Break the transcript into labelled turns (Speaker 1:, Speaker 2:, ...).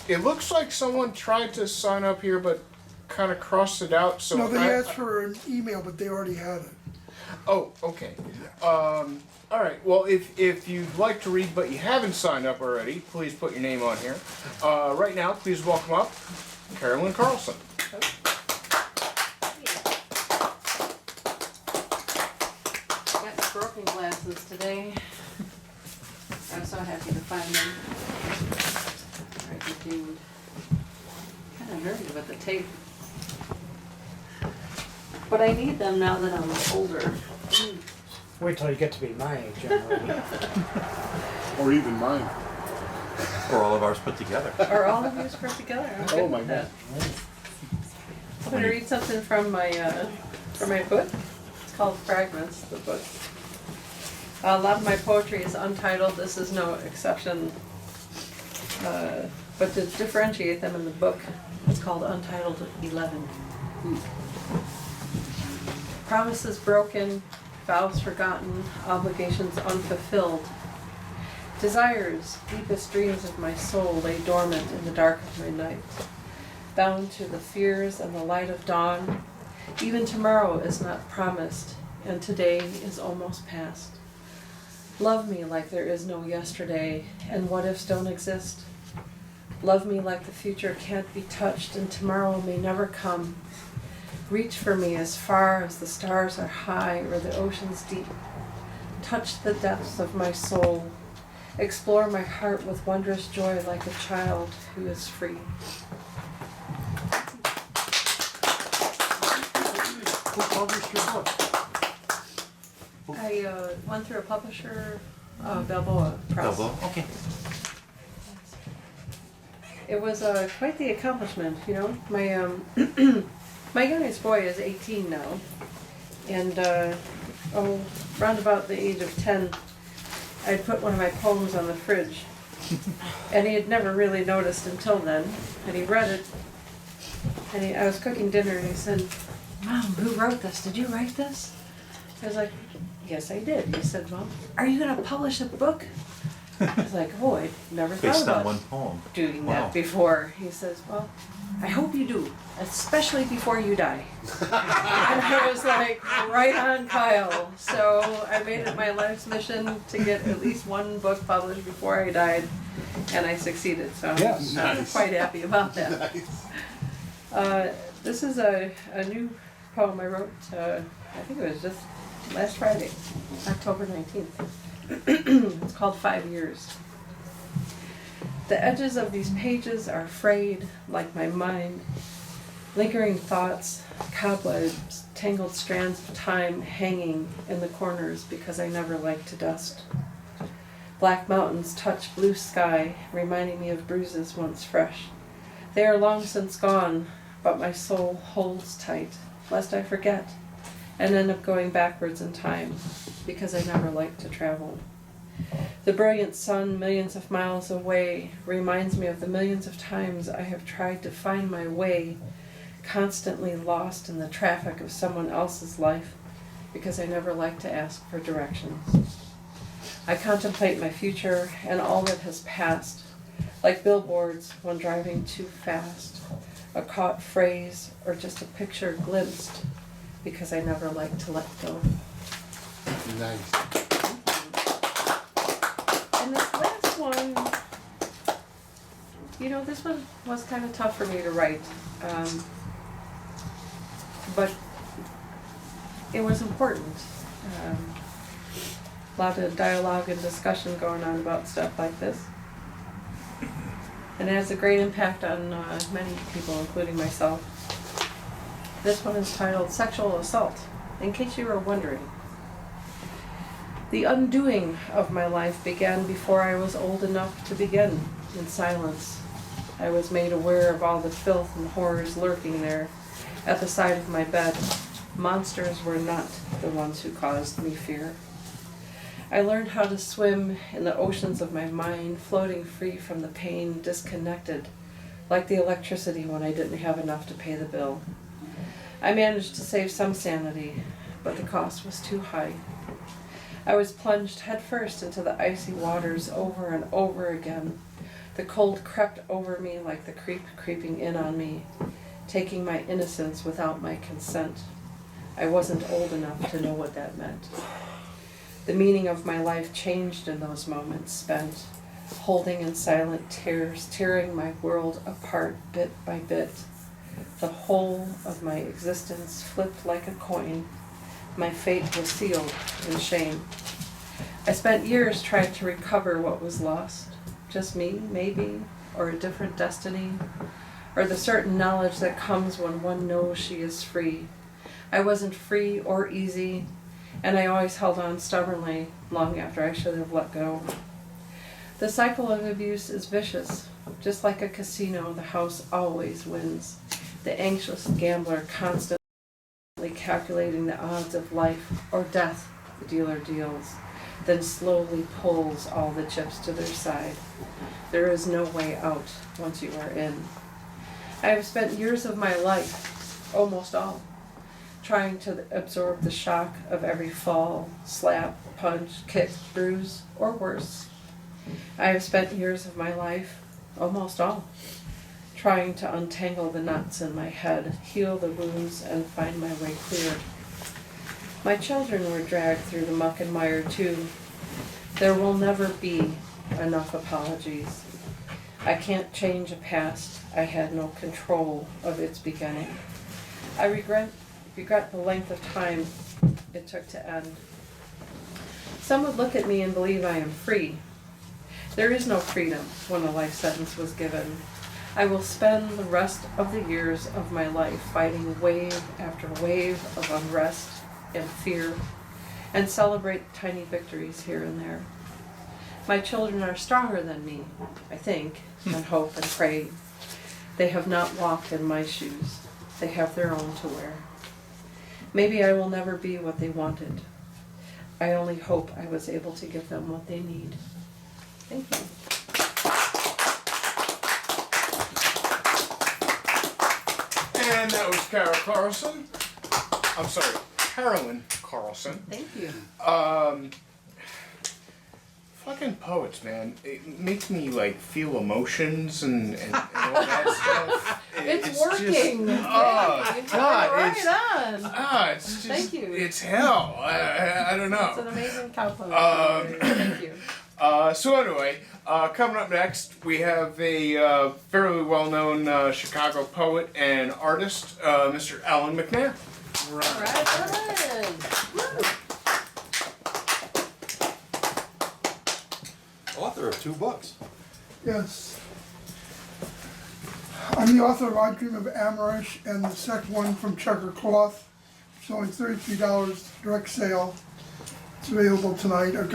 Speaker 1: It looks like someone tried to sign up here, but kind of crossed it out. So
Speaker 2: No, they asked for an email, but they already had it.
Speaker 1: Oh, okay. All right. Well, if you'd like to read, but you haven't signed up already, please put your name on here. Right now, please welcome up Karolyn Carlson.
Speaker 3: Got broken glasses today. I'm so happy to find them. Alright, dude. Kind of nervy with the tape. But I need them now that I'm older.
Speaker 4: Wait till you get to be my age, Emily.
Speaker 5: Or even mine.
Speaker 6: Or all of ours put together.
Speaker 3: Are all of yours put together? I'm good
Speaker 5: my
Speaker 3: with that. I'm going to read something from my book. It's called Fragments, the book. A lot of my poetry is untitled. This is no exception. But to differentiate them in the book, it's called Untitled 11. Promises broken, vows forgotten, obligations unfulfilled. Desires, deepest dreams of my soul lay dormant in the dark of my night. Bound to the fears and the light of dawn, even tomorrow is not promised, and today is almost past. Love me like there is no yesterday, and what ifs don't exist. Love me like the future can't be touched, and tomorrow may never come. Reach for me as far as the stars are high or the oceans deep. Touch the depths of my soul. Explore my heart with wondrous joy like a child who is free.
Speaker 5: Who published your book?
Speaker 3: I went through a publisher, Balboa Press.
Speaker 6: Double? Okay.
Speaker 3: It was quite the accomplishment, you know. My my youngest boy is 18 now, and round about the age of 10, I'd put one of my poems on the fridge, and he had never really noticed until then. And he read it, and I was cooking dinner, and he said, "Mom, who wrote this? Did you write this?" I was like, "Yes, I did." He said, "Well, are you going to publish a book?" I was like, "Oh, I never thought
Speaker 6: Based on
Speaker 3: about
Speaker 6: one poem.
Speaker 3: doing
Speaker 6: Wow.
Speaker 3: that before." He says, "Well, I hope you do, especially before you die." And I was like, right on, Kyle. So I made it my life's mission to get at least one book published before I died, and I succeeded. So
Speaker 5: Yes.
Speaker 3: I'm
Speaker 5: Nice.
Speaker 3: quite happy about that.
Speaker 5: Nice.
Speaker 3: This is a new poem I wrote, I think it was just last Friday, October 19th. It's called 5 Years. The edges of these pages are frayed like my mind, lingering thoughts, cobwebs, tangled strands of time hanging in the corners because I never like to dust. Black mountains touch blue sky, reminding me of bruises once fresh. They are long since gone, but my soul holds tight, lest I forget, and end up going backwards in time, because I never like to travel. The brilliant sun millions of miles away reminds me of the millions of times I have tried to find my way, constantly lost in the traffic of someone else's life, because I never like to ask for directions. I contemplate my future and all that has passed, like billboards when driving too fast, a caught phrase or just a picture glimpsed, because I never like to let go.
Speaker 5: Nice.
Speaker 3: And this last one, you know, this one was kind of tough for me to write, but it was important. A lot of dialogue and discussion going on about stuff like this. And it has a great impact on many people, including myself. This one is titled Sexual Assault, in case you were wondering. The undoing of my life began before I was old enough to begin, in silence. I was made aware of all the filth and horrors lurking there, at the side of my bed. Monsters were not the ones who caused me fear. I learned how to swim in the oceans of my mind, floating free from the pain, disconnected, like the electricity when I didn't have enough to pay the bill. I managed to save some sanity, but the cost was too high. I was plunged headfirst into the icy waters over and over again. The cold crept over me like the creep creeping in on me, taking my innocence without my consent. I wasn't old enough to know what that meant. The meaning of my life changed in those moments spent, holding in silent tears, tearing my world apart bit by bit. The whole of my existence flipped like a coin. My fate was sealed in shame. I spent years trying to recover what was lost. Just me, maybe, or a different destiny, or the certain knowledge that comes when one knows she is free. I wasn't free or easy, and I always held on stubbornly long after I should have let go. The cycle of abuse is vicious. Just like a casino, the house always wins. The anxious gambler constantly calculating the odds of life or death the dealer deals, then slowly pulls all the chips to their side. There is no way out once you are in. I have spent years of my life, almost all, trying to absorb the shock of every fall, slap, punch, kick, bruise, or worse. I have spent years of my life, almost all, trying to untangle the knots in my head, heal the wounds, and find my way clear. My children were dragged through the muck and mire too. There will never be enough apologies. I can't change a past. I had no control of its beginning. I regret the length of time it took to end. Some would look at me and believe I am free. There is no freedom when a life sentence was given. I will spend the rest of the years of my life fighting wave after wave of unrest and fear, and celebrate tiny victories here and there. My children are stronger than me, I think, and hope and pray. They have not walked in my shoes. They have their own to wear. Maybe I will never be what they wanted. I only hope I was able to give them what they need. Thank you.
Speaker 1: And that was Karolyn Carlson.
Speaker 3: Thank you.
Speaker 1: Fucking poets, man. It makes me like feel emotions and all that stuff.
Speaker 3: It's working.
Speaker 1: Just, oh God,
Speaker 3: Right on.
Speaker 1: it's just,
Speaker 3: Thank you.
Speaker 1: It's hell. I don't
Speaker 3: It's an
Speaker 1: know.
Speaker 3: amazing compliment. Thank you.
Speaker 1: So anyway, coming up next, we have a fairly well-known Chicago poet and artist, Mr. Alan McNair.
Speaker 3: All right, Woo.
Speaker 6: Author of 2 books.
Speaker 2: Yes. I'm the author of I Dream of Amorish and the second one from Checker Cloth. It's only $33 direct sale. It's available tonight. I've got